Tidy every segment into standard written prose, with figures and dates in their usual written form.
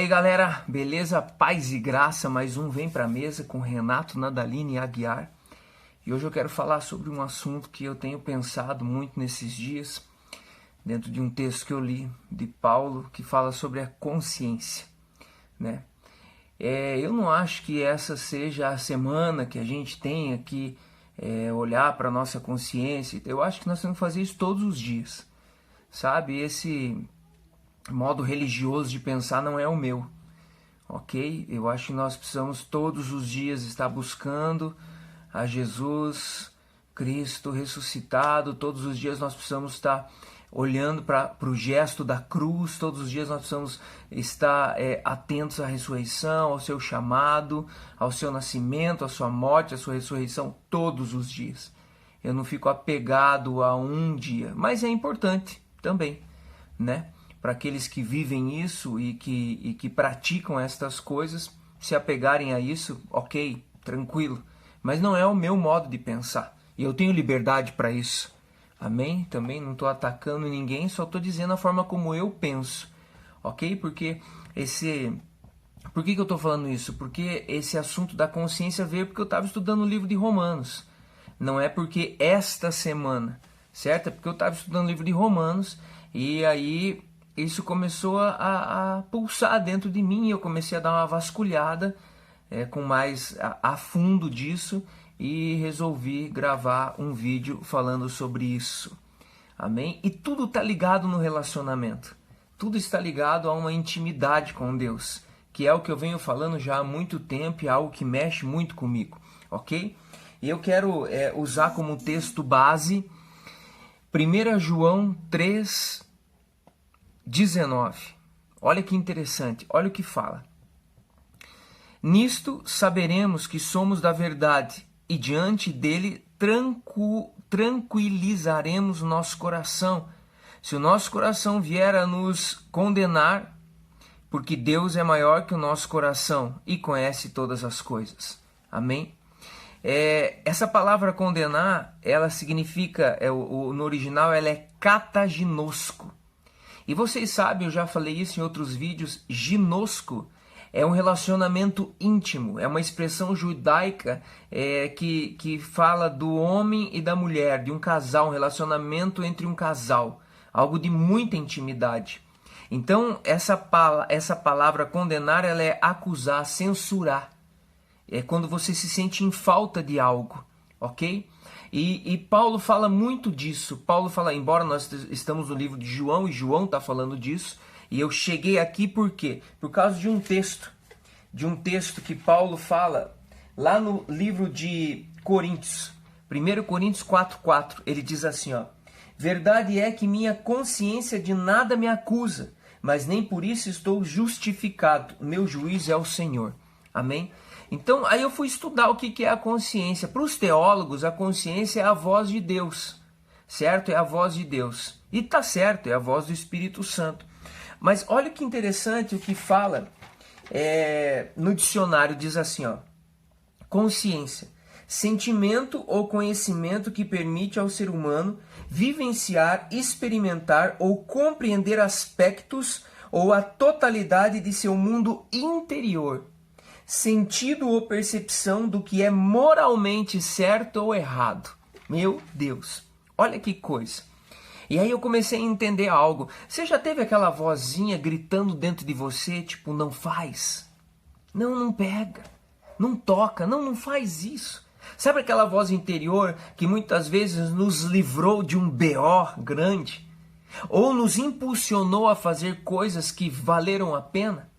aí galera, beleza? Paz e graça, mais um Vem Pra Mesa com Renato Nadaline Aguiar. E hoje eu quero falar sobre um assunto que eu tenho pensado muito nesses dias, dentro de um texto que eu li de Paulo, que fala sobre a consciência, né? Eu não acho que essa seja a semana que a gente tenha que olhar para a nossa consciência. Eu acho que nós temos que fazer isso todos os dias, sabe? Esse modo religioso de pensar não é o meu, ok? Eu acho que nós precisamos todos os dias estar buscando a Jesus Cristo ressuscitado. Todos os dias nós precisamos estar olhando para o gesto da cruz. Todos os dias nós precisamos estar atentos à ressurreição, ao seu chamado, ao seu nascimento, à sua morte, à sua ressurreição, todos os dias. Eu não fico apegado a um dia, mas é importante também, né? Para aqueles que vivem isso e que praticam estas coisas, se apegarem a isso, ok, tranquilo. Mas não é o meu modo de pensar. E eu tenho liberdade para isso. Amém? Também não estou atacando ninguém, só estou dizendo a forma como eu penso. Ok? Por que eu estou falando isso? Porque esse assunto da consciência veio porque eu estava estudando o livro de Romanos. Não é porque esta semana, certo? É porque eu estava estudando o livro de Romanos e aí isso começou a pulsar dentro de mim e eu comecei a dar uma vasculhada com mais a fundo disso e resolvi gravar um vídeo falando sobre isso. Amém? E tudo está ligado no relacionamento. Tudo está ligado a uma intimidade com Deus, que é o que eu venho falando já há muito tempo e é algo que mexe muito comigo, ok? E eu quero usar como texto base 1 João 3:19. Olha que interessante, olha o que fala. Nisto saberemos que somos da verdade e diante dele tranquilizaremos o nosso coração. Se o nosso coração vier a nos condenar, porque Deus é maior que o nosso coração e conhece todas as coisas. Amém? Essa palavra condenar, ela significa, no original, ela é kataginosco. E vocês sabem, eu já falei isso em outros vídeos, ginosco é um relacionamento íntimo, é uma expressão judaica que fala do homem e da mulher, de um casal, um relacionamento entre um casal, algo de muita intimidade. Então, essa palavra condenar, ela é acusar, censurar. É quando você se sente em falta de algo, ok? E Paulo fala muito disso. Paulo fala, embora nós estamos no livro de João, e João está falando disso, e eu cheguei aqui por quê? Por causa de um texto que Paulo fala lá no livro de Coríntios, 1 Coríntios 4:4, ele diz assim, ó: verdade é que minha consciência de nada me acusa, mas nem por isso estou justificado, meu juiz é o Senhor. Amém? Então, aí eu fui estudar o que é a consciência. Para os teólogos, a consciência é a voz de Deus, certo? É a voz de Deus. E tá certo, é a voz do Espírito Santo. Mas olha que interessante o que fala no dicionário, diz assim, ó: consciência, sentimento ou conhecimento que permite ao ser humano vivenciar, experimentar ou compreender aspectos ou a totalidade de seu mundo interior. Sentido ou percepção do que é moralmente certo ou errado. Meu Deus, olha que coisa. E aí eu comecei a entender algo. Você já teve aquela vozinha gritando dentro de você, tipo, não faz? Não pega, não toca, não faz isso. Sabe aquela voz interior que muitas vezes nos livrou de um BO grande? Ou nos impulsionou a fazer coisas que valeram a pena?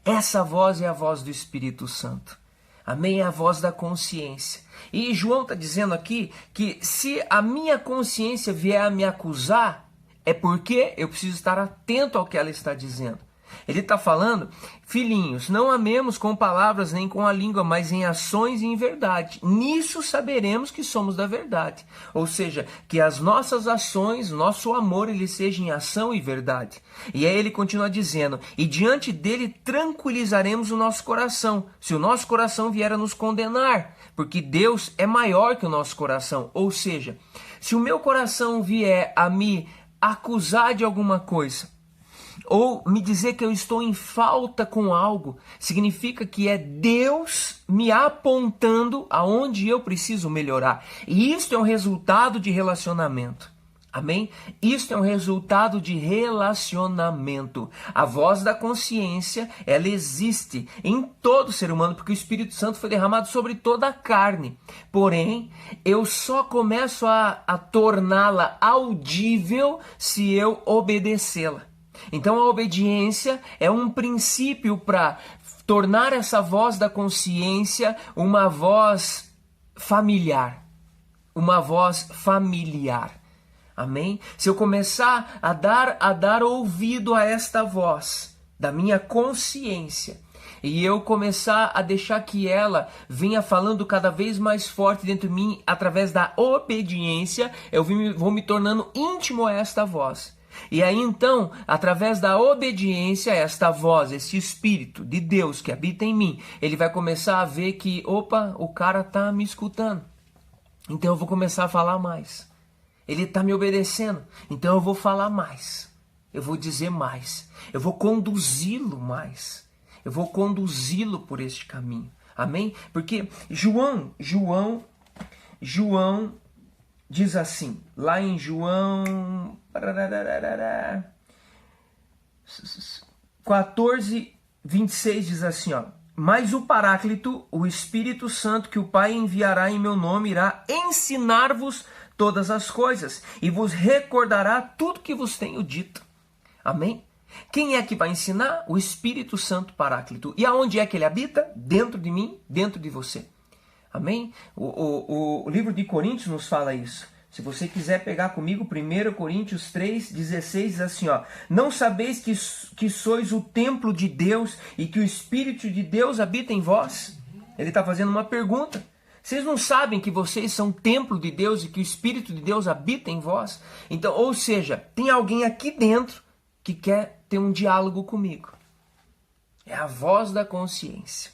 Essa voz é a voz do Espírito Santo. Amém? É a voz da consciência. E João está dizendo aqui que se a minha consciência vier a me acusar, é porque eu preciso estar atento ao que ela está dizendo. Ele está falando, filhinhos, não amemos com palavras nem com a língua, mas em ações e em verdade. Nisso saberemos que somos da verdade. Ou seja, que as nossas ações, nosso amor, ele seja em ação e verdade. E aí ele continua dizendo, e diante dele tranquilizaremos o nosso coração, se o nosso coração vier a nos condenar, porque Deus é maior que o nosso coração. Ou seja, se o meu coração vier a me acusar de alguma coisa, ou me dizer que eu estou em falta com algo, significa que é Deus me apontando aonde eu preciso melhorar. E isso é um resultado de relacionamento. Amém? Isso é um resultado de relacionamento. A voz da consciência, ela existe em todo ser humano, porque o Espírito Santo foi derramado sobre toda a carne. Porém, eu só começo a torná-la audível se eu obedecê-la. Então a obediência é um princípio para tornar essa voz da consciência uma voz familiar. Uma voz familiar. Amém? Se eu começar a dar ouvido a esta voz da minha consciência e eu começar a deixar que ela venha falando cada vez mais forte dentro de mim através da obediência, eu vou me tornando íntimo a esta voz. E aí então, através da obediência a esta voz, esse Espírito de Deus que habita em mim, ele vai começar a ver que, opa, o cara tá me escutando. Então eu vou começar a falar mais. Ele está me obedecendo, então eu vou falar mais, eu vou dizer mais, eu vou conduzi-lo mais, eu vou conduzi-lo por este caminho, amém? Porque João diz assim, lá em João 14, 26 diz assim, ó, mas o Paráclito, o Espírito Santo que o Pai enviará em meu nome, irá ensinar-vos todas as coisas e vos recordará tudo que vos tenho dito. Amém? Quem é que vai ensinar? O Espírito Santo Paráclito. E aonde é que ele habita? Dentro de mim, dentro de você. Amém? O livro de Coríntios nos fala isso. Se você quiser pegar comigo, 1 Coríntios 3, 16, diz assim, ó, não sabeis que sois o templo de Deus e que o Espírito de Deus habita em vós? Ele está fazendo uma pergunta. Vocês não sabem que vocês são templo de Deus e que o Espírito de Deus habita em vós? Então, ou seja, tem alguém aqui dentro que quer ter um diálogo comigo. É a voz da consciência.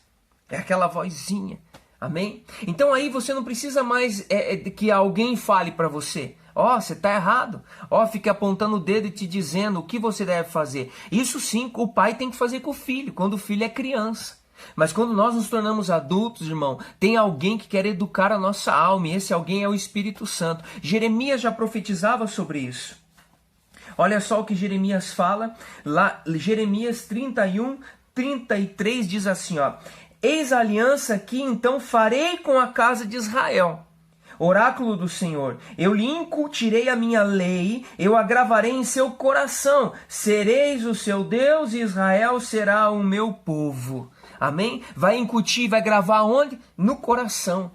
É aquela vozinha. Amém? Então aí você não precisa mais que alguém fale para você. Ó, você está errado. Ó, fica apontando o dedo e te dizendo o que você deve fazer. Isso sim, o pai tem que fazer com o filho, quando o filho é criança. Mas quando nós nos tornamos adultos, irmão, tem alguém que quer educar a nossa alma, e esse alguém é o Espírito Santo. Jeremias já profetizava sobre isso. Olha só o que Jeremias fala, lá, Jeremias 31, 33 diz assim, ó, eis a aliança que então farei com a casa de Israel. Oráculo do Senhor, eu lhe incutirei a minha lei, eu a gravarei em seu coração, sereis o seu Deus e Israel será o meu povo. Amém? Vai incutir, vai gravar onde? No coração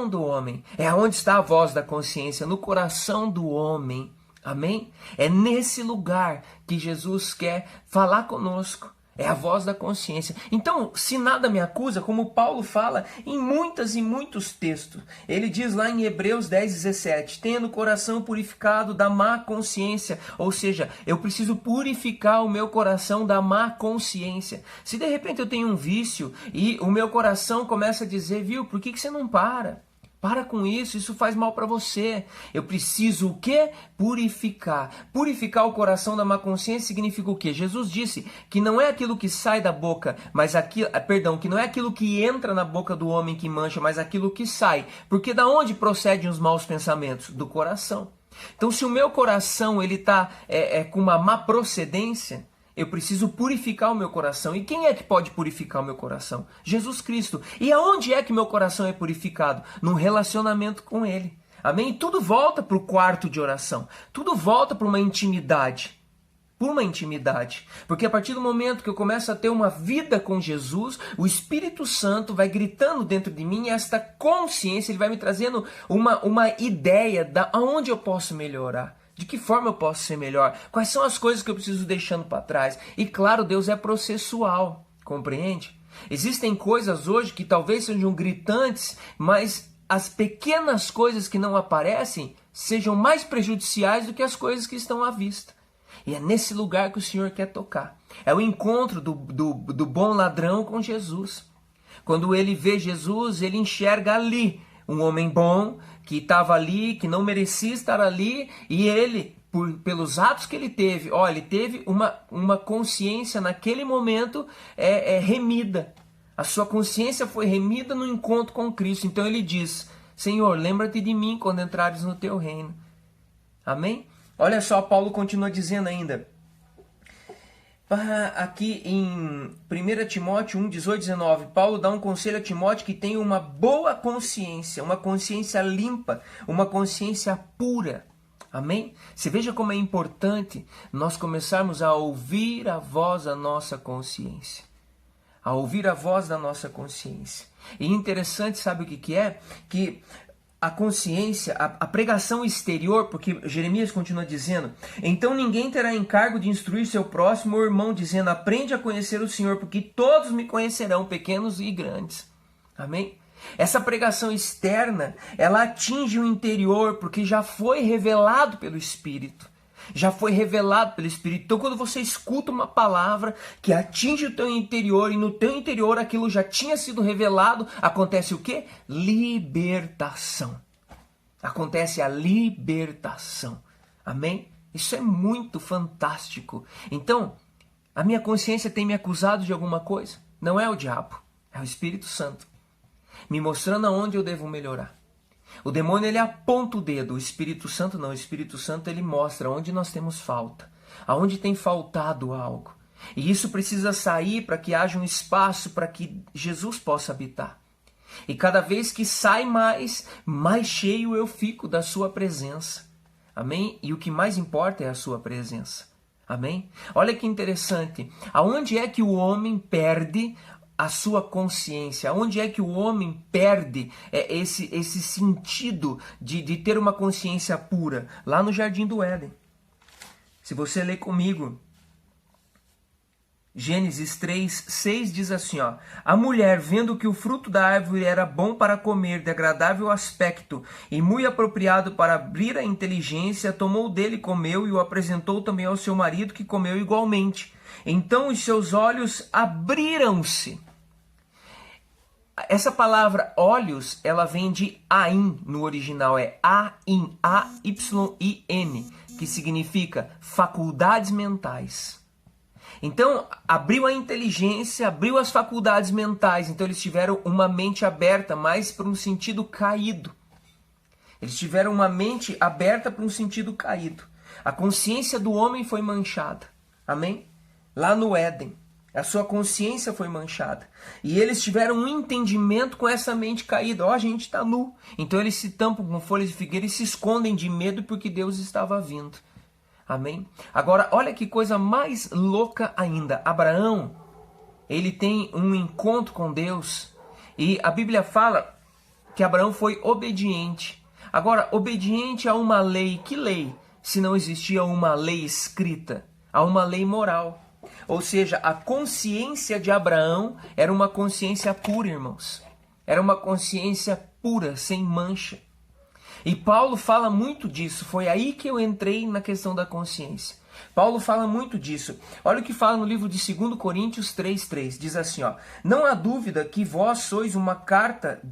do homem. É onde está a voz da consciência, no coração do homem. Amém? É nesse lugar que Jesus quer falar conosco. É a voz da consciência. Então, se nada me acusa, como Paulo fala em muitos textos. Ele diz lá em Hebreus 10, 17, tenha no coração purificado da má consciência. Ou seja, eu preciso purificar o meu coração da má consciência. Se de repente eu tenho um vício e o meu coração começa a dizer, viu, por que você não para? Para com isso faz mal para você. Eu preciso o quê? Purificar. Purificar o coração da má consciência significa o quê? Jesus disse que não é aquilo que sai da boca, mas que não é aquilo que entra na boca do homem que mancha, mas aquilo que sai. Porque da onde procedem os maus pensamentos? Do coração. Então, se o meu coração ele está com uma má procedência, eu preciso purificar o meu coração. E quem é que pode purificar o meu coração? Jesus Cristo. E aonde é que meu coração é purificado? Num relacionamento com Ele. Amém? Tudo volta para o quarto de oração. Tudo volta para uma intimidade. Por uma intimidade. Porque a partir do momento que eu começo a ter uma vida com Jesus, o Espírito Santo vai gritando dentro de mim esta consciência, ele vai me trazendo uma ideia de aonde eu posso melhorar. De que forma eu posso ser melhor? Quais são as coisas que eu preciso deixando para trás? E claro, Deus é processual, compreende? Existem coisas hoje que talvez sejam gritantes, mas as pequenas coisas que não aparecem sejam mais prejudiciais do que as coisas que estão à vista. E é nesse lugar que o Senhor quer tocar. É o encontro do bom ladrão com Jesus. Quando ele vê Jesus, ele enxerga ali um homem bom, que estava ali, que não merecia estar ali, e ele pelos atos que ele teve, ele teve uma consciência naquele momento remida. A sua consciência foi remida no encontro com Cristo. Então ele diz: Senhor, lembra-te de mim quando entrares no teu reino. Amém? Olha só, Paulo continua dizendo ainda. Aqui em 1 Timóteo 1, 18, 19, Paulo dá um conselho a Timóteo que tenha uma boa consciência, uma consciência limpa, uma consciência pura. Amém? Você veja como é importante nós começarmos a ouvir a voz da nossa consciência. A ouvir a voz da nossa consciência. E interessante, sabe o que é? Que a consciência, a pregação exterior, porque Jeremias continua dizendo: então ninguém terá encargo de instruir seu próximo ou irmão, dizendo: aprende a conhecer o Senhor, porque todos me conhecerão, pequenos e grandes. Amém? Essa pregação externa, ela atinge o interior, porque já foi revelado pelo Espírito. Já foi revelado pelo Espírito. Então quando você escuta uma palavra que atinge o teu interior, e no teu interior aquilo já tinha sido revelado, acontece o quê? Libertação. Acontece a libertação. Amém? Isso é muito fantástico. Então, a minha consciência tem me acusado de alguma coisa? Não é o diabo, é o Espírito Santo, me mostrando aonde eu devo melhorar. O demônio, ele aponta o dedo, o Espírito Santo não. O Espírito Santo, ele mostra onde nós temos falta, aonde tem faltado algo. E isso precisa sair para que haja um espaço para que Jesus possa habitar. E cada vez que sai mais cheio eu fico da sua presença. Amém? E o que mais importa é a sua presença. Amém? Olha que interessante. Aonde é que o homem perde a sua consciência? Onde é que o homem perde esse sentido de ter uma consciência pura? Lá no Jardim do Éden. Se você ler comigo, Gênesis 3, 6 diz assim, a mulher, vendo que o fruto da árvore era bom para comer, de agradável aspecto e muito apropriado para abrir a inteligência, tomou dele, comeu e o apresentou também ao seu marido, que comeu igualmente. Então os seus olhos abriram-se. Essa palavra olhos, ela vem de ain no original, é ain, A-Y-I-N, que significa faculdades mentais. Então, abriu a inteligência, abriu as faculdades mentais, então eles tiveram uma mente aberta, mas para um sentido caído. Eles tiveram uma mente aberta para um sentido caído. A consciência do homem foi manchada, amém? Lá no Éden. A sua consciência foi manchada. E eles tiveram um entendimento com essa mente caída. A gente está nu. Então eles se tampam com folhas de figueira e se escondem de medo porque Deus estava vindo. Amém? Agora, olha que coisa mais louca ainda. Abraão, ele tem um encontro com Deus. E a Bíblia fala que Abraão foi obediente. Agora, obediente a uma lei. Que lei? Se não existia uma lei escrita. A uma lei moral. Ou seja, a consciência de Abraão era uma consciência pura, irmãos. Era uma consciência pura, sem mancha. E Paulo fala muito disso. Foi aí que eu entrei na questão da consciência. Paulo fala muito disso. Olha o que fala no livro de 2 Coríntios 3:3. Diz assim, não há dúvida que vós sois uma carta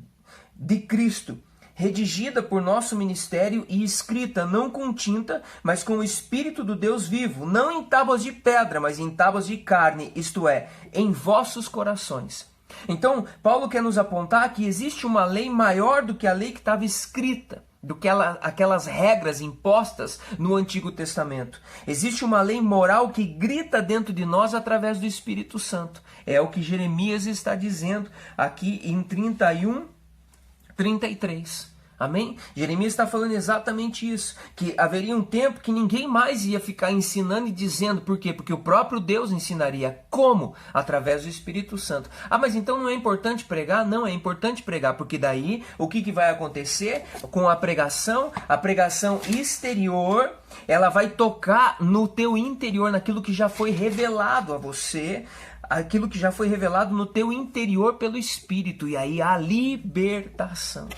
de Cristo, redigida por nosso ministério e escrita não com tinta, mas com o Espírito do Deus vivo, não em tábuas de pedra, mas em tábuas de carne, isto é, em vossos corações. Então, Paulo quer nos apontar que existe uma lei maior do que a lei que estava escrita, do que aquelas regras impostas no Antigo Testamento. Existe uma lei moral que grita dentro de nós através do Espírito Santo. É o que Jeremias está dizendo aqui em 31:33. Amém? Jeremias está falando exatamente isso, que haveria um tempo que ninguém mais ia ficar ensinando e dizendo. Por quê? Porque o próprio Deus ensinaria. Como? Através do Espírito Santo. Mas então não é importante pregar? Não, é importante pregar, porque daí o que vai acontecer com a pregação? A pregação exterior, ela vai tocar no teu interior, naquilo que já foi revelado a você, aquilo que já foi revelado no teu interior pelo Espírito, e aí há libertação.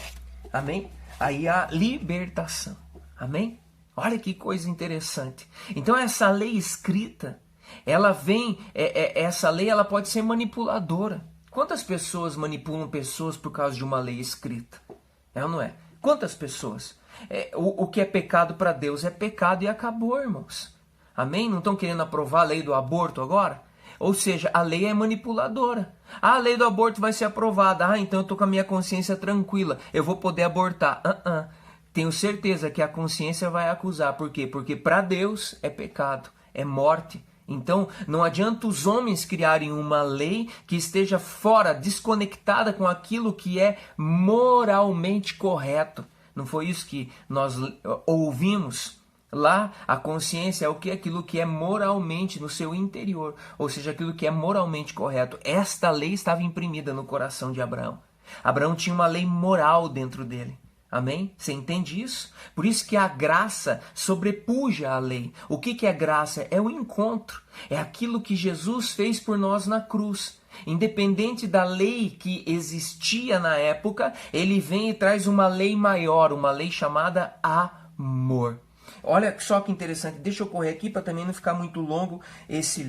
Amém? Aí há libertação. Amém? Olha que coisa interessante. Então essa lei escrita, ela vem, essa lei ela pode ser manipuladora. Quantas pessoas manipulam pessoas por causa de uma lei escrita? É ou não é? Quantas pessoas? O que é pecado para Deus é pecado e acabou, irmãos. Amém? Não estão querendo aprovar a lei do aborto agora? Ou seja, a lei é manipuladora. A lei do aborto vai ser aprovada. Então eu estou com a minha consciência tranquila. Eu vou poder abortar. Tenho certeza que a consciência vai acusar. Por quê? Porque para Deus é pecado, é morte. Então não adianta os homens criarem uma lei que esteja fora, desconectada com aquilo que é moralmente correto. Não foi isso que nós ouvimos? Lá, a consciência é o que? Aquilo que é moralmente no seu interior, ou seja, aquilo que é moralmente correto. Esta lei estava imprimida no coração de Abraão. Abraão tinha uma lei moral dentro dele. Amém? Você entende isso? Por isso que a graça sobrepuja a lei. O que é graça? É o encontro. É aquilo que Jesus fez por nós na cruz. Independente da lei que existia na época, ele vem e traz uma lei maior, uma lei chamada amor. Olha só que interessante, deixa eu correr aqui para também não ficar muito longo esse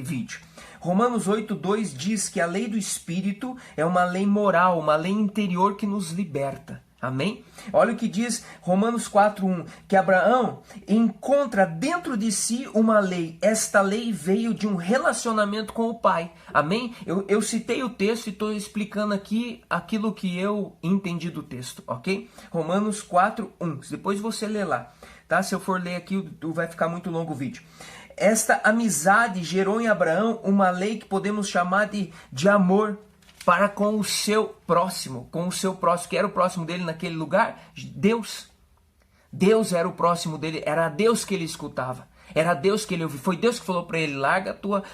vídeo. Romanos 8:2 diz que a lei do Espírito é uma lei moral, uma lei interior que nos liberta. Amém? Olha o que diz Romanos 4:1, que Abraão encontra dentro de si uma lei. Esta lei veio de um relacionamento com o Pai. Amém? Eu citei o texto e estou explicando aqui aquilo que eu entendi do texto, ok? Romanos 4:1. Depois você lê lá, tá? Se eu for ler aqui, vai ficar muito longo o vídeo. Esta amizade gerou em Abraão uma lei que podemos chamar de amor para com o seu próximo, que era o próximo dele naquele lugar, Deus. Deus era o próximo dele, era Deus que ele escutava, era Deus que ele ouvia. Foi Deus que falou para ele,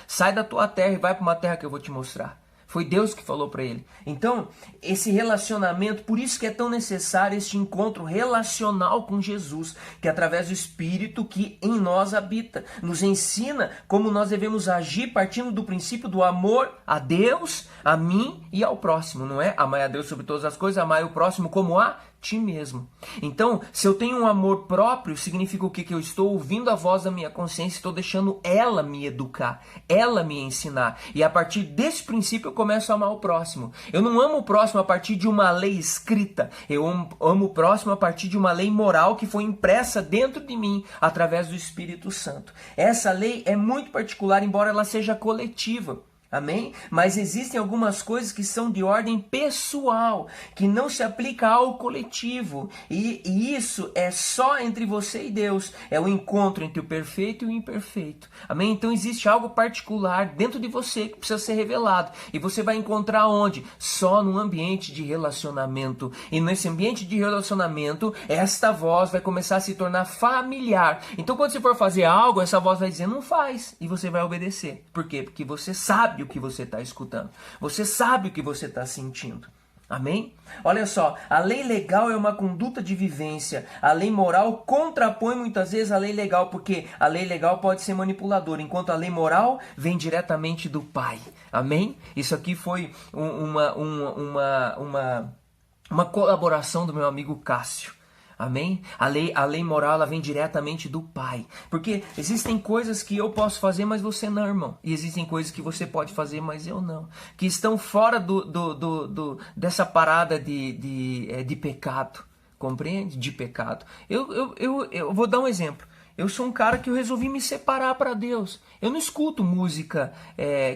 sai da tua terra e vai para uma terra que eu vou te mostrar. Foi Deus que falou para ele. Então, esse relacionamento, por isso que é tão necessário este encontro relacional com Jesus, que é através do Espírito que em nós habita, nos ensina como nós devemos agir partindo do princípio do amor a Deus, a mim e ao próximo, não é? Amar a Deus sobre todas as coisas, amar o próximo como a ti mesmo. Então, se eu tenho um amor próprio, significa o quê? Que eu estou ouvindo a voz da minha consciência, estou deixando ela me educar, ela me ensinar. E a partir desse princípio eu começo a amar o próximo. Eu não amo o próximo a partir de uma lei escrita. Eu amo o próximo a partir de uma lei moral que foi impressa dentro de mim através do Espírito Santo. Essa lei é muito particular, embora ela seja coletiva. Amém? Mas existem algumas coisas que são de ordem pessoal, que não se aplica ao coletivo. E isso é só entre você e Deus. É o encontro entre o perfeito e o imperfeito. Amém? Então existe algo particular dentro de você que precisa ser revelado. E você vai encontrar onde? Só num ambiente de relacionamento. E nesse ambiente de relacionamento, esta voz vai começar a se tornar familiar. Então quando você for fazer algo, essa voz vai dizer, não faz. E você vai obedecer. Por quê? Porque você sabe o que você está escutando. Você sabe o que você está sentindo. Amém? Olha só, a lei legal é uma conduta de vivência. A lei moral contrapõe muitas vezes a lei legal, porque a lei legal pode ser manipuladora, enquanto a lei moral vem diretamente do Pai. Amém? Isso aqui foi uma colaboração do meu amigo Cássio. Amém? A lei moral ela vem diretamente do Pai. Porque existem coisas que eu posso fazer, mas você não, irmão. E existem coisas que você pode fazer, mas eu não. Que estão fora dessa parada de pecado. Compreende? De pecado. Eu vou dar um exemplo. Eu sou um cara que eu resolvi me separar para Deus. Eu não escuto música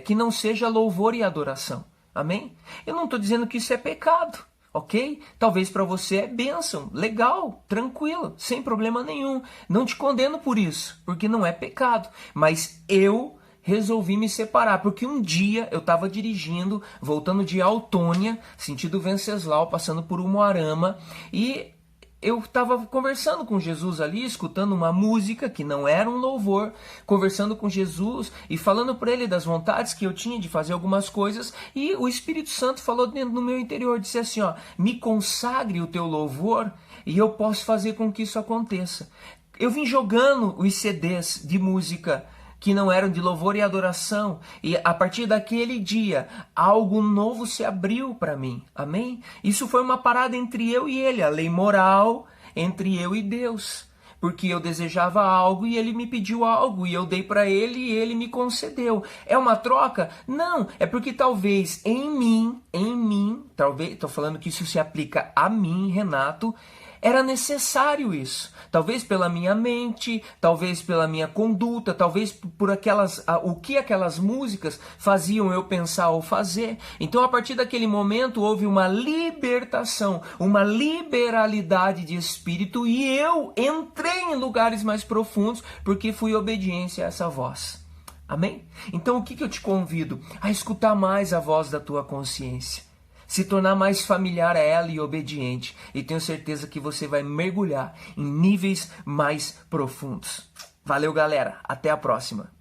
que não seja louvor e adoração. Amém? Eu não estou dizendo que isso é pecado. Ok? Talvez para você é bênção, legal, tranquilo, sem problema nenhum. Não te condeno por isso, porque não é pecado. Mas eu resolvi me separar, porque um dia eu estava dirigindo, voltando de Autônia, sentido Venceslau, passando por Umuarama, e eu estava conversando com Jesus ali, escutando uma música que não era um louvor, conversando com Jesus e falando para ele das vontades que eu tinha de fazer algumas coisas, e o Espírito Santo falou dentro do meu interior, disse assim, ó, me consagre o teu louvor e eu posso fazer com que isso aconteça. Eu vim jogando os CDs de música que não eram de louvor e adoração. E a partir daquele dia, algo novo se abriu para mim. Amém? Isso foi uma parada entre eu e ele, a lei moral entre eu e Deus. Porque eu desejava algo e ele me pediu algo e eu dei para ele e ele me concedeu. É uma troca? Não, é porque talvez em mim, talvez, estou falando que isso se aplica a mim, Renato, Era necessário isso. Talvez pela minha mente, talvez pela minha conduta, talvez por o que aquelas músicas faziam eu pensar ou fazer. Então, a partir daquele momento, houve uma libertação, uma liberalidade de espírito, e eu entrei em lugares mais profundos porque fui obediente a essa voz. Amém? Então, o que eu te convido? A escutar mais a voz da tua consciência. Se tornar mais familiar a ela e obediente. E tenho certeza que você vai mergulhar em níveis mais profundos. Valeu, galera. Até a próxima.